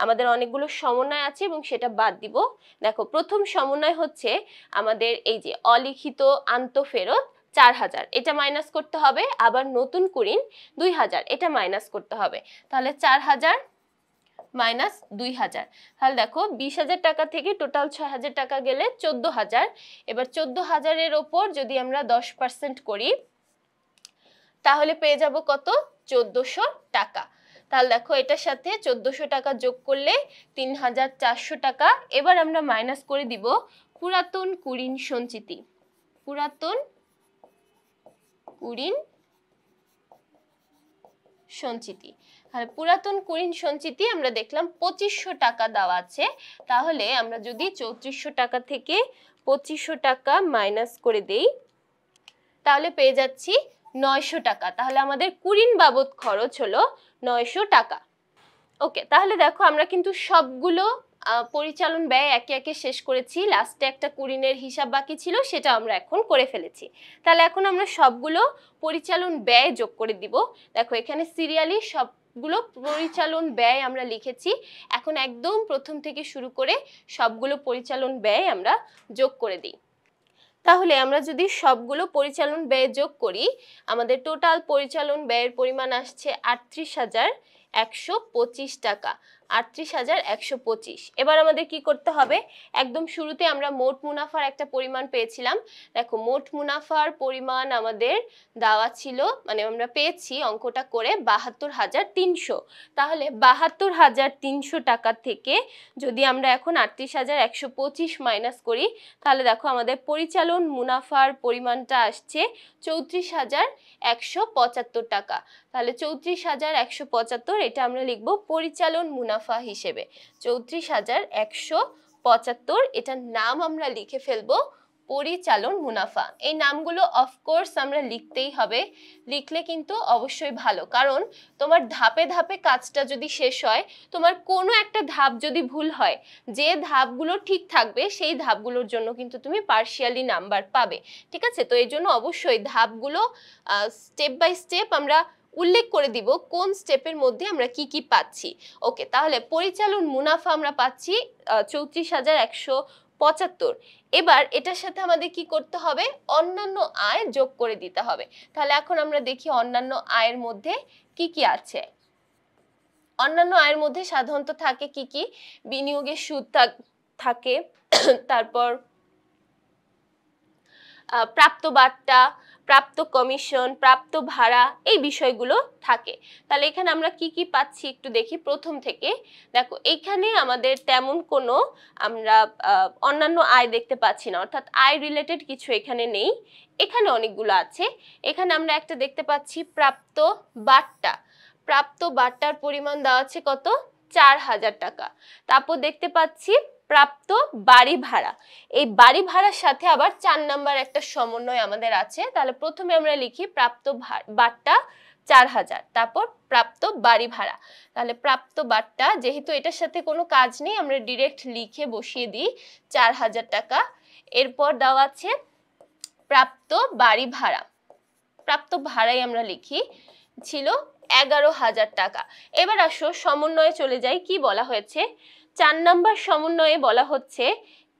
আমাদের অনেকগুলো সমন্বয় আছে এবং সেটা বাদ দিব। দেখো প্রথম সমন্বয় হচ্ছে আমাদের এই যে অলিখিত আন্তঃফেরত 4000, এটা মাইনাস করতে হবে, আবার নতুন কুরিন 2000, এটা মাইনাস করতে হবে। তাহলে 4000 মাইনাস 2000, তাহলে দেখো 20,000 টাকা থেকে টোটাল 6,000 টাকা গেলে 14,000। এবার 14,000-এর ওপর যদি আমরা 10% করি তাহলে পেয়ে যাব কত, 1400 টাকা। তাহলে দেখো এটার সাথে 1400 টাকা যোগ করলে 3400 টাকা। এবার আমরা মাইনাস করে দিব পুরাতন কুরিন সঞ্চিতি। পুরাতন কুরিন সঞ্চিতি, তাহলে পুরাতন কুরিন সঞ্চিতি আমরা দেখলাম 2500 টাকা দেওয়া আছে। তাহলে আমরা যদি 3400 টাকা থেকে 2500 টাকা মাইনাস করে দেই তাহলে পেয়ে যাচ্ছি 900 টাকা। তাহলে আমাদের কুরিন বাবদ খরচ হলো 900 টাকা। ওকে, তাহলে দেখো আমরা কিন্তু সবগুলো পরিচালন ব্যয় একে একে শেষ করেছি। লাস্টে একটা কুরিনের হিসাব বাকি ছিল, সেটা আমরা এখন করে ফেলেছি। তাহলে এখন আমরা সবগুলো পরিচালন ব্যয় যোগ করে দিব। দেখো এখানে সিরিয়ালি সবগুলো পরিচালন ব্যয় আমরা লিখেছি। এখন একদম প্রথম থেকে শুরু করে সবগুলো পরিচালন ব্যয় আমরা যোগ করে দিই। তাহলে আমরা যদি সবগুলো পরিচালন ব্যয় যোগ করি, আমাদের টোটাল পরিচালন ব্যয়ের পরিমাণ আসছে 38,125 টাকা। 38,125। এবার আমাদের কি করতে হবে, একদম শুরুতে আমরা মোট মুনাফার একটা পরিমাণ পেয়েছিলাম। দেখো মোট মুনাফার পরিমাণ আমাদের দেওয়া ছিল, মানে আমরা পেয়েছি অঙ্কটা করে 72,300। তাহলে 72,300 টাকা থেকে যদি আমরা এখন 38,125 মাইনাস করি, তাহলে দেখো আমাদের পরিচালন মুনাফার পরিমাণটা আসছে 34,175 টাকা। তাহলে 34,175, এটা আমরা লিখবো পরিচালন মুনাফা হিসেবে। 34,175, এটার নাম আমরা লিখে ফেলবো পরিচালন মুনাফা। এই নামগুলো অফকোর্স আমরা লিখতেই হবে, লিখলে কিন্তু অবশ্যই ভালো, কারণ তোমার ধাপে ধাপে কাজটা যদি শেষ হয়, তোমার কোনো একটা ধাপ যদি ভুল হয়, যে ধাপগুলো ঠিক থাকবে সেই ধাপগুলোর জন্য কিন্তু তুমি পার্শিয়ালি নাম্বার পাবে। ঠিক আছে, তো এই জন্য অবশ্যই ধাপগুলো স্টেপ বাই স্টেপ আমরা উল্লেখ করে দিব কোন স্টেপের মধ্যে আমরা কি কি পাচ্ছি। ওকে, তাহলে পরিচালন মুনাফা আমরা পাচ্ছি 34,175। এবার এটার সাথে আমাদের কি করতে হবে, অন্যান্য আয় যোগ করে দিতে হবে। তাহলে এখন আমরা দেখি অন্যান্য আয়ের মধ্যে কি কি আছে। অন্যান্য আয়ের মধ্যে সাধারণত থাকে কি কি, বিনিয়োগের সুদ থাকে, তারপর প্রাপ্ত বার্তা, প্রাপ্ত কমিশন, প্রাপ্ত ভাড়া, এই বিষয়গুলো থাকে। তাহলে এখানে আমরা কি কি পাচ্ছি একটু দেখি প্রথম থেকে। দেখো এখানে আমাদের তেমন কোনো আমরা অন্যান্য আয় দেখতে পাচ্ছি না, অর্থাৎ আয় রিলেটেড কিছু এখানে নেই। এখানে অনেকগুলো আছে। এখানে আমরা একটা দেখতে পাচ্ছি প্রাপ্ত বার্তা। প্রাপ্ত বার্তার পরিমাণ দেওয়া আছে কত, 4,000 টাকা। তারপর দেখতে পাচ্ছি প্রাপ্ত বাড়ি ভাড়া, এই বাড়ি ভাড়ার সাথে আবার 4 নাম্বার একটা সমন্বয় আমাদের আছে। তাহলে প্রথমে আমরা লিখি প্রাপ্ত বাট্টা 4,000, তারপর প্রাপ্ত বাড়ি ভাড়া। তাহলে প্রাপ্ত বাট্টা, যেহেতু এটার সাথে কোনো কাজ নেই আমরা ডিরেক্ট লিখে বসিয়ে দিই 4,000 টাকা। এরপর দেওয়া আছে প্রাপ্ত বাড়ি ভাড়া, প্রাপ্ত ভাড়াই আমরা লিখি ছিল 11,000 টাকা। এবার আসো সমন্বয়ে চলে যাই, কি বলা হয়েছে 4 নাম্বার সমন্বয়ে বলা হচ্ছে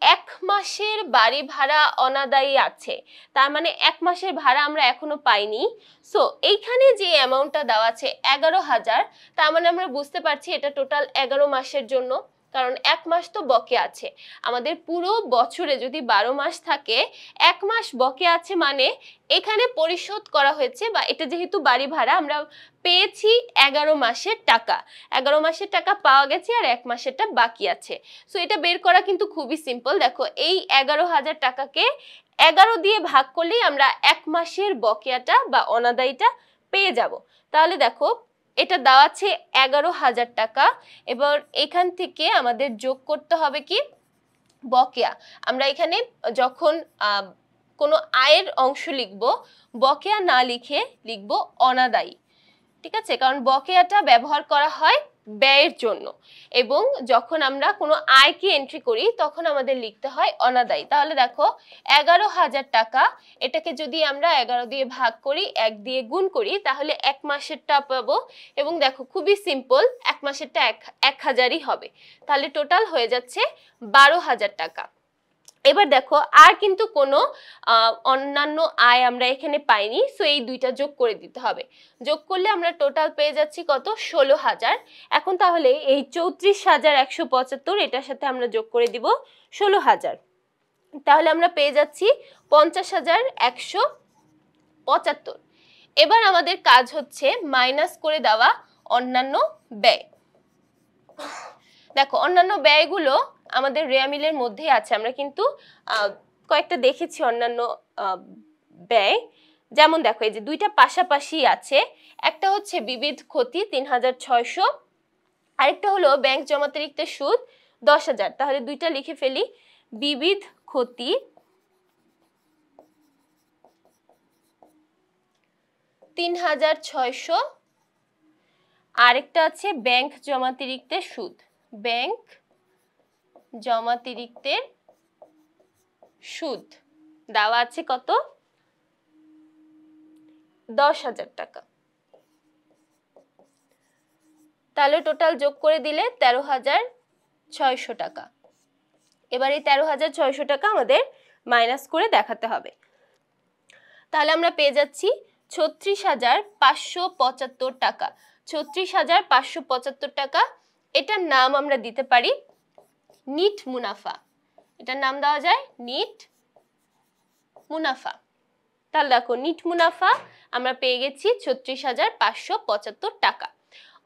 1 মাসের বাড়ি ভাড়া অনাদায়ী আছে, তার মানে 1 মাসের ভাড়া আমরা এখনো পাইনি। সো এইখানে যে অ্যামাউন্টটা দেওয়া আছে 11,000, তার মানে আমরা বুঝতে পারছি এটা টোটাল 11 মাসের জন্য, কারণ 1 মাস তো বকে আছে। আমাদের পুরো বছরে যদি 12 মাস থাকে, 1 মাস বকে আছে মানে এখানে পরিশোধ করা হয়েছে, বা এটা যেহেতু বাড়ি ভাড়া আমরা পেয়েছি 11 মাসের টাকা, 11 মাসের টাকা পাওয়া গেছে আর 1 মাসেরটা বাকি আছে। সো এটা বের করা কিন্তু খুবই সিম্পল। দেখো এই 11,000 টাকাকে 11 দিয়ে ভাগ করলেই আমরা 1 মাসের বকেয়াটা বা অনাদায়ীটা পেয়ে যাব। তাহলে দেখো এটা দেওয়া আছে 11,000 টাকা। এবার এখান থেকে আমাদের যোগ করতে হবে কি বকেয়া। আমরা এখানে যখন কোনো আয়ের অংশ লিখব, বকেয়া না লিখে লিখব অনাদায়ী, ঠিক আছে, কারণ বকেয়াটা ব্যবহার করা হয় ব্যয়ের জন্য, এবং যখন আমরা কোনো আয়কে এন্ট্রি করি তখন আমাদের লিখতে হয় অনাদায়ী। তাহলে দেখো 11,000 টাকা, এটাকে যদি আমরা 11 দিয়ে ভাগ করি, 1 দিয়ে গুণ করি, তাহলে 1 মাসেরটা পাবো, এবং দেখো খুবই সিম্পল, 1 মাসেরটা 1,000ই হবে। তাহলে টোটাল হয়ে যাচ্ছে 12,000 টাকা। এবার দেখো আর কিন্তু কোনো অন্যান্য আয় আমরা এখানে পাইনি, সো এই দুইটা যোগ করে দিতে হবে। যোগ করলে আমরা টোটাল পেয়ে যাচ্ছি কত 16,000। এখন তাহলে এই 34,175 এটার সাথে আমরা যোগ করে দিব 16,000, তাহলে আমরা পেয়ে যাচ্ছি 50,175। এবার আমাদের কাজ হচ্ছে মাইনাস করে দেওয়া অন্যান্য ব্যয়। দেখো অন্যান্য ব্যয়গুলো আমাদের রেয়ামিলের মধ্যেই আছে, আমরা কিন্তু কয়েকটা দেখেছি অন্যান্য ব্যয়। যেমন দেখো এই যে দুইটা পাশাপাশি আছে, একটা হচ্ছে বিবিধ ক্ষতি 3,600, আরেকটা হলো ব্যাংক জমাতিরিক্ত সুদ 10,000। তাহলে দুইটা লিখে ফেলি, বিবিধ ক্ষতি 3,600, আরেকটা আছে ব্যাংক জমাতিরিক্তের সুদ, ব্যাংক জমাতিরিক্তের সুদ দেওয়া আছে কত 10,000 টাকা। তাহলে টোটাল যোগ করে দিলে 13,600 টাকা। এবার এই 13,600 টাকা আমাদের মাইনাস করে দেখাতে হবে। তাহলে আমরা পেয়ে যাচ্ছি 36,575 টাকা, 36,575 টাকা। এটার নাম আমরা দিতে পারি নিট মুনাফা, এটার নাম দেওয়া যায় নিট মুনাফা। তাহলে দেখো নিট মুনাফা আমরা পেয়ে গেছি 36,575 টাকা।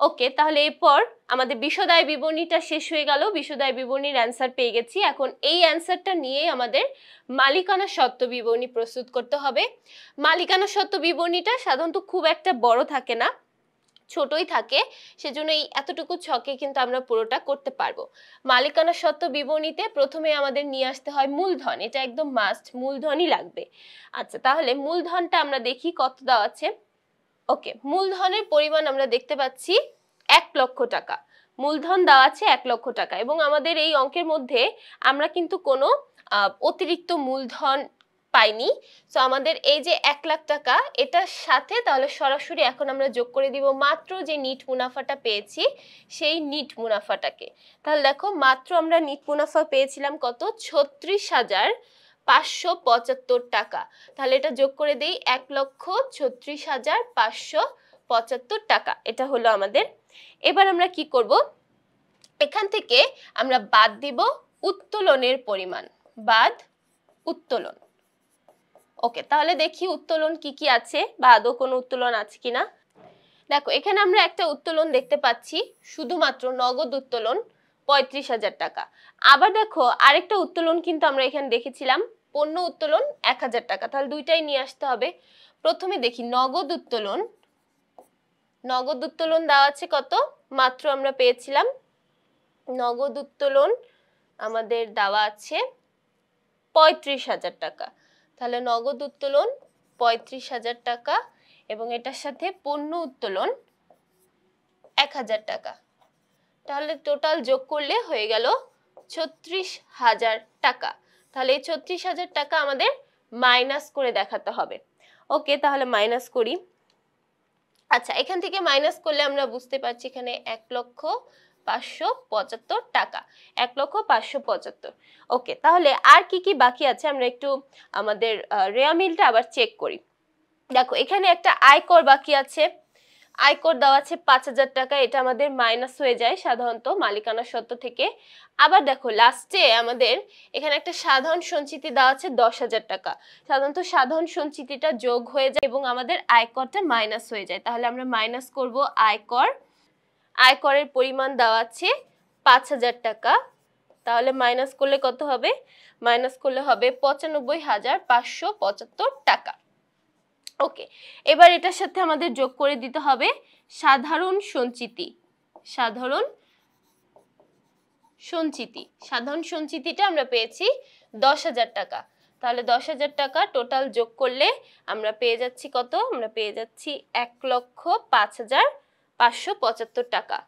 ওকে, তাহলে এরপর আমাদের বিশদায় বিবরণীটা শেষ হয়ে গেল, বিশদায় বিবরণীর অ্যান্সার পেয়ে গেছি। এখন এই অ্যান্সারটা নিয়ে আমাদের মালিকানা সত্ত্ব বিবরণী প্রস্তুত করতে হবে। মালিকানা সত্ত্ব বিবরণীটা সাধারণত খুব একটা বড় থাকে না, ছোটই থাকে, সেজন্য এই এতটুকু ছকে কিন্তু আমরা পুরোটা করতে পারবো। মালিকানা সত্ত্ব বিবরণীতে প্রথমে আমাদের নিয়ে আসতে হয় মূলধন, এটা একদম মাস্ট, মূলধনই লাগবে। আচ্ছা, তাহলে মূলধনটা আমরা দেখি কত দেওয়া আছে। ওকে, মূলধনের পরিমাণ আমরা দেখতে পাচ্ছি 1 লক্ষ টাকা, মূলধন দেওয়া আছে 1 লক্ষ টাকা, এবং আমাদের এই অঙ্কের মধ্যে আমরা কিন্তু কোনো অতিরিক্ত মূলধন পাইনি। সো আমাদের এই যে 1 লাখ টাকা এটার সাথে তাহলে সরাসরি এখন আমরা যোগ করে দিব মাত্র যে নিট মুনাফাটা পেয়েছি সেই নিট মুনাফাটাকে। তাহলে দেখো মাত্র আমরা নিট মুনাফা পেয়েছিলাম কত 36,575 টাকা। তাহলে এটা যোগ করে দেই 1,36,575 টাকা, এটা হলো আমাদের। এবার আমরা কি করব, এখান থেকে আমরা বাদ দিব উত্তোলনের পরিমাণ, বাদ উত্তোলন। ওকে, তাহলে দেখি উত্তোলন কি কি আছে বা আদৌ কোনো উত্তোলন আছে কিনা। দেখো এখানে আমরা একটা উত্তোলন দেখতে পাচ্ছি, শুধুমাত্র নগদ উত্তোলন 35,000 টাকা। আবার দেখো আরেকটা উত্তোলন কিন্তু আমরা এখানে দেখেছিলাম, পণ্য উত্তোলন 1,000 টাকা। তাহলে দুইটাই নিয়ে আসতে হবে। প্রথমে দেখি নগদ উত্তোলন, নগদ উত্তোলন দেওয়া আছে কত, মাত্র আমরা পেয়েছিলাম নগদ উত্তোলন আমাদের দেওয়া আছে 35,000 টাকা। তাহলে নগদ উত্তোলন 35,000 টাকা এবং এটার সাথে পণ্য উত্তোলন 1,000 টাকা। তাহলে টোটাল যোগ করলে হয়ে গেল 36,000 টাকা। তাহলে এই 36,000 টাকা আমাদের মাইনাস করে দেখাতে হবে। ওকে, তাহলে মাইনাস করি। আচ্ছা, এখান থেকে মাইনাস করলে আমরা বুঝতে পারছি এখানে 1,575,000 টাকা, 1,575,000। ওকে, তাহলে আর কি কি বাকি আছে আমরা একটু আমাদের রেয়া মিলটা আবার চেক করি। দেখো এখানে একটা আয়কর বাকি আছে, আয়কর দেওয়া আছে 5,000 টাকা, এটা আমাদের মাইনাস হয়ে যায় সাধারণত মালিকানা সত্ত্ব থেকে। আবার দেখো লাস্টে আমাদের এখানে একটা সাধারণ সঞ্চিতি দেওয়া আছে 10,000 টাকা, সাধারণত সাধারণ সঞ্চিতিটা যোগ হয়ে যায় এবং আমাদের আয়করটা মাইনাস হয়ে যায়। তাহলে আমরা মাইনাস করব আয়কর, আয়করের পরিমাণ দেওয়া আছে 5,000 টাকা। তাহলে মাইনাস করলে কত হবে? মাইনাস করলে হবে 95,575 টাকা। ওকে, এবার এটার সাথে আমাদের যোগ করে দিতে হবে সাধারণ সঞ্চিতি। সাধারণ সঞ্চিতি, সাধারণ সঞ্চিতিটা আমরা পেয়েছি 10,000 টাকা। তাহলে 10,000 টাকা টোটাল যোগ করলে আমরা পেয়ে যাচ্ছি কত? আমরা পেয়ে যাচ্ছি 1,05,575 টাকা।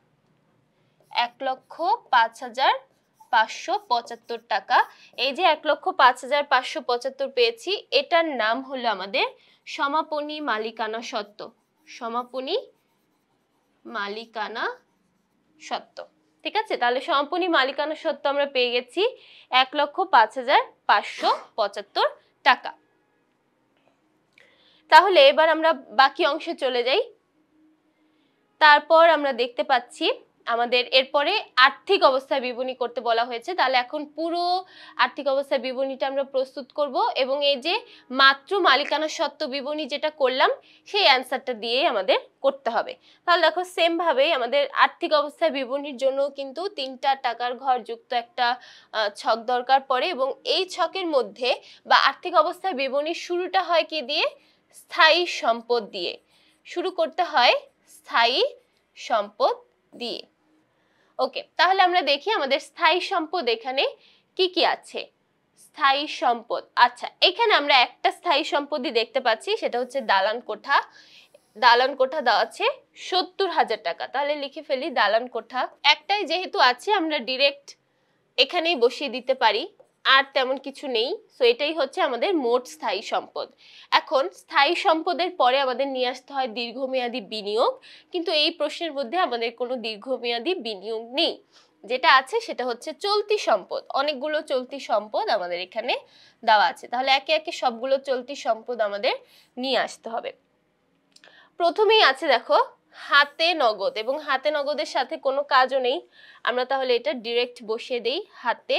1,05,575 টাকা। এই যে 1,05,575 পেয়েছি, এটার নাম হলো আমাদের সমাপনী মালিকানা সত্ত্ব। সমাপনী মালিকানা সত্ত্ব, ঠিক আছে? তাহলে সমাপনী মালিকানা সত্ত্ব আমরা পেয়ে গেছি 1,05,575 টাকা। তাহলে এবার আমরা বাকি অংশে চলে যাই। তারপর আমরা দেখতে পাচ্ছি আমাদের এরপরে আর্থিক অবস্থা বিবরণী করতে বলা হয়েছে। তাহলে এখন পুরো আর্থিক অবস্থা বিবরণীটা আমরা প্রস্তুত করব এবং এই যে মাত্র মালিকানা সত্ত্ব বিবরণী যেটা করলাম সেই অ্যান্সারটা দিয়েই আমাদের করতে হবে। তাহলে দেখো সেম ভাবেই আমাদের আর্থিক অবস্থা বিবরণীর জন্য কিন্তু 3টা টাকার ঘর যুক্ত একটা ছক দরকার পড়ে এবং এই ছকের মধ্যে বা আর্থিক অবস্থা বিবরণীর শুরুটা হয় কি দিয়ে? স্থায়ী সম্পদ দিয়ে শুরু করতে হয়, স্থায়ী সম্পদ দিয়ে। ওকে, তাহলে আমরা দেখি আমাদের স্থায়ী সম্পদ এখানে কি কি আছে। স্থায়ী সম্পদ, আচ্ছা এখানে আমরা একটা স্থায়ী সম্পদই দেখতে পাচ্ছি, সেটা হচ্ছে দালান কোঠা। দালান কোঠা দেওয়া আছে 70,000 টাকা। তাহলে লিখে ফেলি দালান কোঠা। একটাই যেহেতু আছে আমরা ডিরেক্ট এখানেই বসিয়ে দিতে পারি, আর তেমন কিছু নেই। সো এটাই হচ্ছে আমাদের মোট স্থায়ী সম্পদ। এখন স্থায়ী সম্পদের পরে আমাদের নিয়ে আসতে হয় দীর্ঘমেয়াদী বিনিয়োগ, কিন্তু এই প্রশ্নের মধ্যে আমাদের কোনো দীর্ঘমেয়াদী বিনিয়োগ নেই। যেটা আছে সেটা হচ্ছে চলতি সম্পদ। অনেকগুলো চলতি সম্পদ আমাদের এখানে দেওয়া আছে। তাহলে একে একে সবগুলো চলতি সম্পদ আমাদের নিয়ে আসতে হবে। প্রথমেই আছে দেখো হাতে নগদ, এবং হাতে নগদের সাথে কোনো কাজও নেই, আমরা তাহলে এটা ডিরেক্ট বসিয়ে দেই হাতে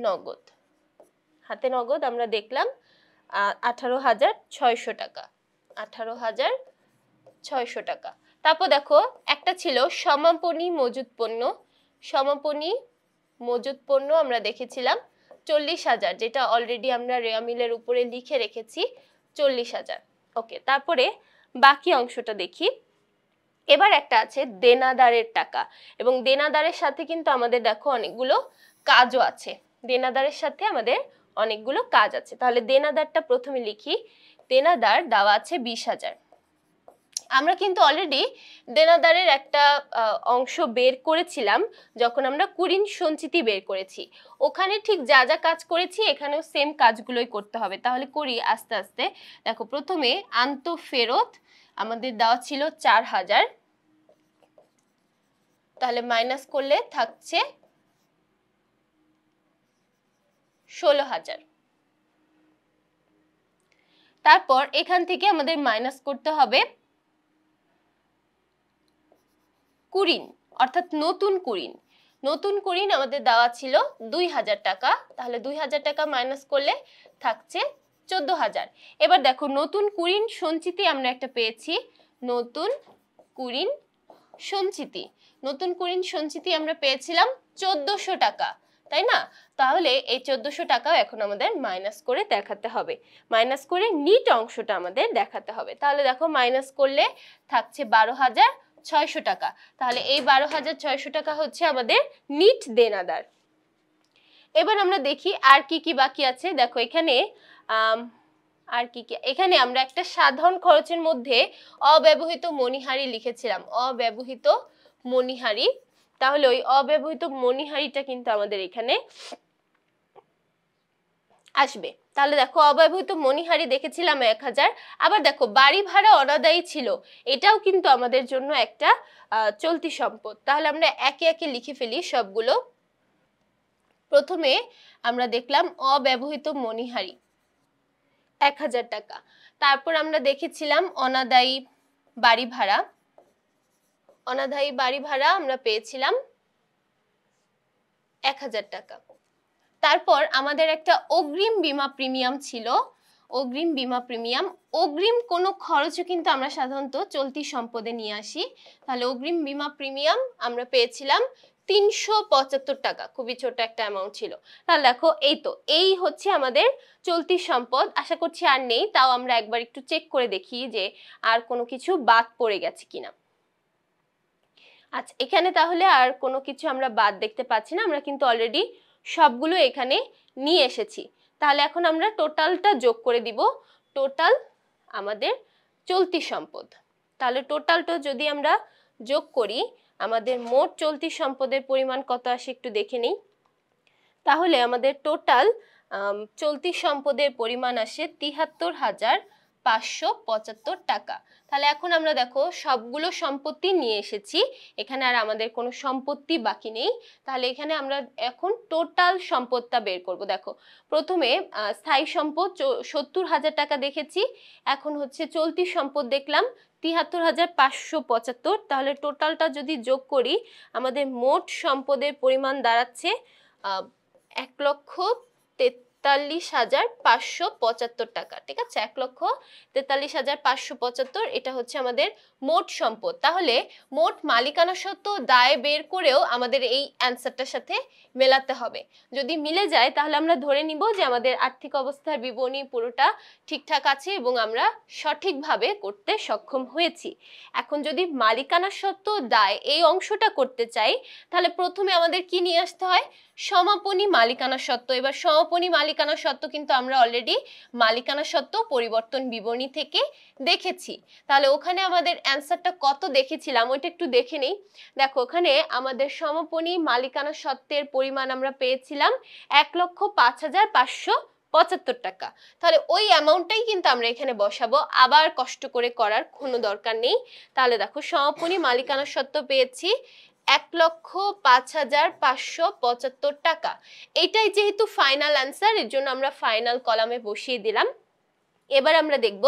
নগদ। হাতে নগদ আমরা দেখলাম 18,600 টাকা। 18,600 টাকা। তারপর দেখো একটা ছিল সমাপনী মজুদ পণ্য। সমাপনী মজুদ পণ্য আমরা দেখেছিলাম 40,000, যেটা অলরেডি আমরা রেয়া মিলের উপরে লিখে রেখেছি 40,000। ওকে, তারপরে বাকি অংশটা দেখি। এবার একটা আছে দেনাদারের টাকা, এবং দেনাদারের সাথে কিন্তু আমাদের দেখো অনেকগুলো কাজও আছে। দেনাদারের সাথে আমাদের অনেকগুলো কাজ আছে। তাহলে দেনাদারটা প্রথমে লিখি। দেনাদার দেওয়া আছে 20,000। আমরা কিন্তু অলরেডি দেনাদারের একটা অংশ বের করেছিলাম যখন আমরা কুঋণ সঞ্চিতি বের করেছি। ওখানে ঠিক যা যা কাজ করেছি এখানেও সেম কাজগুলোই করতে হবে। তাহলে করি আস্তে আস্তে। দেখো প্রথমে আন্তঃফেরত আমাদের দেওয়া ছিল 4,000, তাহলে মাইনাস করলে থাকছে 16,000। তারপর এখান থেকে আমাদের মাইনাস করতে হবে কুঋণ, অর্থাৎ নতুন কুঋণ। নতুন কুঋণ আমাদের দেওয়া ছিল 2,000 টাকা। তাহলে 2,000 টাকা মাইনাস করলে থাকছে 14,000। এবার দেখো নতুন কুঋণ সঞ্চিতি আমরা একটা পেয়েছি, নতুন কুঋণ সঞ্চিতি। নতুন কুঋণ সঞ্চিতি আমরা পেয়েছিলাম 1,400 টাকা, তাই না? তাহলে এই 1,400 টাকাও এখন আমাদের মাইনাস করে দেখাতে হবে। মাইনাস করে নিট অংশটা আমাদের দেখাতে হবে। তাহলে দেখো মাইনাস করলে থাকছে 600 টাকা। তাহলে এই 12,600 টাকা হচ্ছে আমাদের নিট দেনাদার। এবার আমরা দেখি আর কি কি বাকি আছে। দেখো এখানে আর কি কি, এখানে আমরা একটা সাধারণ খরচের মধ্যে অব্যবহৃত মণিহারি লিখেছিলাম, অব্যবহৃত মণিহারি। তাহলে ওই অব্যবহৃত মণিহারিটা কিন্তু আমাদের এখানে আসবে। তাহলে দেখো অব্যবহৃত মণিহারি দেখেছিলাম 1000। আবার দেখো বাড়ি ভাড়া অনাদায়ী ছিল, এটাও কিন্তু আমাদের জন্য একটা চলতি সম্পদ। তাহলে আমরা একে একে লিখে ফেলি সবগুলো। প্রথমে আমরা দেখলাম অব্যবহৃত মণিহারি 1000 টাকা। তারপর আমরা দেখেছিলাম অনাদায়ী বাড়ি ভাড়া, অনাদায়ী বাড়ি ভাড়া আমরা পেয়েছিলাম 1000 টাকা। তারপর আমাদের একটা অগ্রিম বীমা প্রিমিয়াম ছিল, অগ্রিম বীমা প্রিমিয়াম। অগ্রিম কোনো খরচও কিন্তু আমরা সাধারণত চলতি সম্পদে নিয়ে আসি। তাহলে অগ্রিম বীমা প্রিমিয়াম আমরা পেয়েছিলাম 375 টাকা, খুবই ছোট একটা অ্যামাউন্ট ছিল। তাহলে দেখো এই তো, এই হচ্ছে আমাদের চলতি সম্পদ। আশা করছি আর নেই, তাও আমরা একবার একটু চেক করে দেখি যে আর কোনো কিছু বাদ পড়ে গেছে কিনা। আচ্ছা, এখানে তাহলে আর কোনো কিছু আমরা বাদ দেখতে পাচ্ছি না, আমরা কিন্তু অলরেডি সবগুলো এখানে নিয়ে এসেছি। তাহলে এখন আমরা টোটালটা যোগ করে দিব, টোটাল আমাদের চলতি সম্পদ। তাহলে টোটালটা যদি আমরা যোগ করি, আমাদের মোট চলতি সম্পদের পরিমাণ কত আসে একটু দেখে নিই। তাহলে আমাদের টোটাল চলতি সম্পদের পরিমাণ আসে 73,575 টাকা। তাহলে এখন আমরা দেখো সবগুলো সম্পত্তি নিয়ে এসেছি, এখানে আর আমাদের কোনো সম্পত্তি বাকি নেই। তাহলে এখানে আমরা এখন টোটাল সম্পদটা বের করব। দেখো প্রথমে স্থায়ী সম্পদ 70,000 টাকা দেখেছি, এখন হচ্ছে চলতি সম্পদ দেখলাম 73,575। তাহলে টোটালটা যদি যোগ করি, আমাদের মোট সম্পদের পরিমাণ দাঁড়াচ্ছে 1,43,575 টাকা। ঠিক আছে, 1,43,575, এটা হচ্ছে আমাদের মোট সম্পদ। তাহলে মোট মালিকানা সত্ত্ব দায় বের করেও আমাদের এই অ্যান্সারটার সাথে মেলাতে হবে। যদি মিলে যায় তাহলে আমরা ধরে নিব যে আমাদের আর্থিক অবস্থার বিবরণী পুরোটা ঠিকঠাক আছে এবং আমরা সঠিকভাবে করতে সক্ষম হয়েছি। এখন যদি মালিকানা সত্ত্ব দায় এই অংশটা করতে চাই, তাহলে প্রথমে আমাদের কি নিয়ে আসতে হয়, সমাপনী মালিকানা সত্ত্ব। এবার সমাপনী মালিকানা সত্ত্ব কিন্তু আমরা অলরেডি মালিকানা সত্ত্ব পরিবর্তন বিবরণী থেকে দেখেছি। তাহলে ওখানে আমাদের অ্যান্সারটা কত দেখেছিলাম ওইটা একটু দেখে নেই। দেখো ওখানে আমাদের সমাপনী মালিকানা সত্ত্বের পরিমাণ আমরা পেয়েছিলাম 1,05,575 টাকা। তাহলে ওই অ্যামাউন্টটাই কিন্তু আমরা এখানে বসাবো, আবার কষ্ট করে করার কোনো দরকার নেই। তাহলে দেখো সমাপনী মালিকানা সত্ত্ব পেয়েছি 1,05,575 টাকা। এইটাই যেহেতু ফাইনাল অ্যান্সার, এর জন্য আমরা ফাইনাল কলামে বসিয়ে দিলাম। এবার আমরা দেখব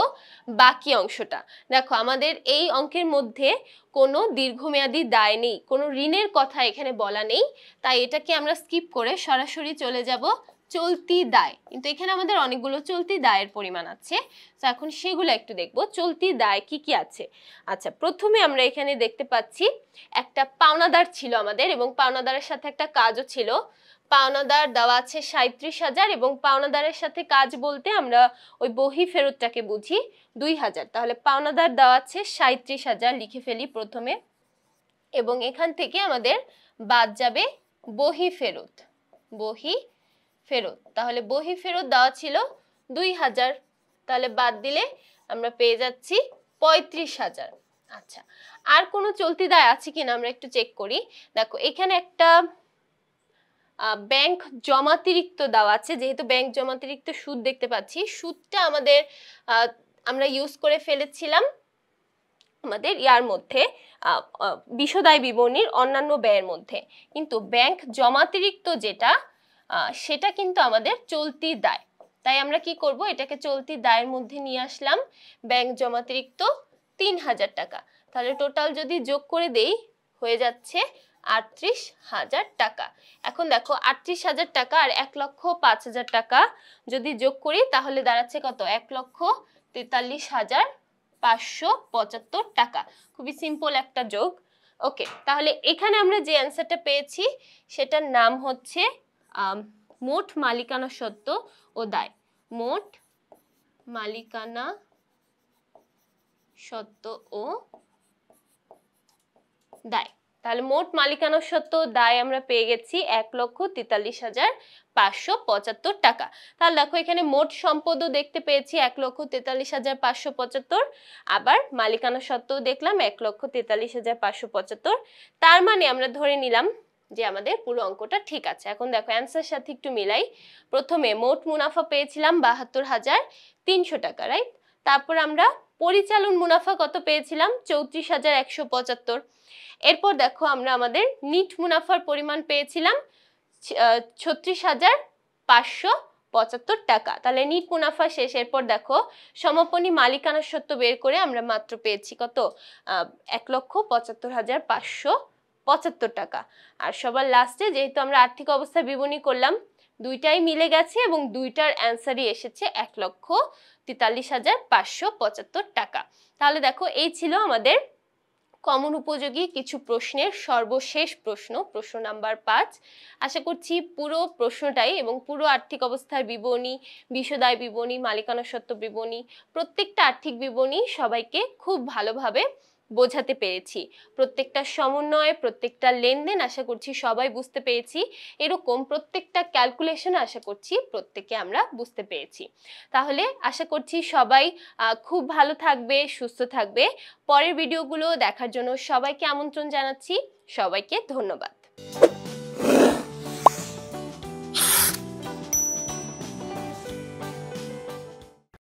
বাকি অংশটা। দেখো আমাদের এই অঙ্কের মধ্যে কোনো দীর্ঘমেয়াদী দায় নেই, কোনো ঋণের কথা এখানে বলা নেই, তাই এটাকে আমরা স্কিপ করে সরাসরি চলে যাব চলতি দায়। কিন্তু এখানে আমাদের অনেকগুলো চলতি দায়ের পরিমাণ আছে, তো এখন সেগুলো একটু দেখব চলতি দায় কি কি আছে। আচ্ছা, প্রথমে আমরা এখানে দেখতে পাচ্ছি একটা পাওনাদার ছিল আমাদের, এবং পাওনাদারের সাথে একটা কাজও ছিল। পাওনাদার দেওয়া আছে 37,000, এবং পাওনাদারের সাথে কাজ বলতে আমরা ওই বহি ফেরতটাকে বুঝি 2,000। তাহলে পাওনাদার দেওয়া আছে 37,000 লিখে ফেলি প্রথমে, এবং এখান থেকে আমাদের বাদ যাবে বহি ফেরত, বহি ফেরত। তাহলে বহি ফেরত দেওয়া ছিল 2,000, তাহলে বাদ দিলে আমরা পেয়ে যাচ্ছি 35,000। আচ্ছা, আর কোনো চলতি দায় আছে কিনা আমরা একটু চেক করি। দেখো এখানে একটা ব্যাংক জমাতিরিক্ত দেওয়া আছে, যেহেতু ব্যাংক জমাতিরিক্ত সুদ দেখতে পাচ্ছি, সুদটা আমাদের আমরা ইউজ করে ফেলেছিলাম আমাদের ইয়ার মধ্যে বিশদায় বিবরণীর অন্যান্য ব্যয়ের মধ্যে, কিন্তু ব্যাংক জমাতিরিক্ত যেটা সেটা কিন্তু আমাদের চলতি দায়। তাই আমরা কি করব, এটাকে চলতি দায়ের মধ্যে নিয়ে আসলাম। ব্যাংক জমাতিরিক্ত 3,000 টাকা। তাহলে টোটাল যদি যোগ করে দেই হয়ে যাচ্ছে 38,000 টাকা। এখন দেখো 38,000 টাকা আর 1,05,000 টাকা যদি যোগ করি তাহলে দাঁড়াচ্ছে কত, 1,43,575 টাকা। খুবই সিম্পল একটা যোগ। ওকে, তাহলে এখানে আমরা যে অ্যান্সারটা পেয়েছি সেটার নাম হচ্ছে মোট মালিকানা সত্ত্ব ও দায়। মোট মালিকানা সত্ত্ব ও দায়। তাহলে মোট মালিকানা সত্ত্ব দায় আমরা পেয়ে গেছি ১,৪৩,৫৭৫ টাকা। তাহলে দেখো এখানে মোট সম্পদও দেখতে পেয়েছি ১,৪৩,৫৭৫, আবার মালিকানা সত্ত্বও দেখলাম ১,৪৩,৫৭৫। তার মানে আমরা ধরে নিলাম যে আমাদের পুরো অঙ্কটা ঠিক আছে। এখন দেখো অ্যান্সার সাথে একটু মিলাই। প্রথমে মোট মুনাফা পেয়েছিলাম ৭২,৩০০ টাকা, রাইট? তারপর আমরা পরিচালন মুনাফা কত পেয়েছিলাম? ৩৪,১৭৫। এরপর দেখো আমরা আমাদের নিট মুনাফার পরিমাণ পেয়েছিলাম ৩৬,৫৭৫ টাকা। তাহলে নিট মুনাফা শেষ। এরপর দেখো সমাপনী মালিকানা সত্ত্ব বের করে আমরা মাত্র পেয়েছি কত? ১,৭৫,৫৭৫ টাকা। আর সবার লাস্টে যেহেতু আমরা আর্থিক অবস্থা বিবরণী করলাম, দুইটাই মিলে গেছে এবং দুইটার অ্যান্সারই এসেছে ১,৪৩,৫৭৫ টাকা। তাহলে দেখো এই ছিল আমাদের কমন উপযোগী কিছু প্রশ্নের সর্বশেষ প্রশ্ন, প্রশ্ন নাম্বার ৫। আশা করছি পুরো প্রশ্নটাই এবং পুরো আর্থিক অবস্থার বিবরণী, বিশদায় বিবরণী, মালিকানা সত্ত্ব বিবরণী, প্রত্যেকটা আর্থিক বিবরণী সবাইকে খুব ভালোভাবে বোঝাতে পেরেছি। প্রত্যেকটা সমন্বয়, প্রত্যেকটা লেনদেন আশা করছি সবাই বুঝতে পেরেছি। এরকম প্রত্যেকটা ক্যালকুলেশন আশা করছি প্রত্যেকে আমরা বুঝতে পেরেছি। তাহলে আশা করছি সবাই খুব ভালো থাকবে, সুস্থ থাকবে। পরের ভিডিওগুলো দেখার জন্য সবাইকে আমন্ত্রণ জানাচ্ছি। সবাইকে ধন্যবাদ।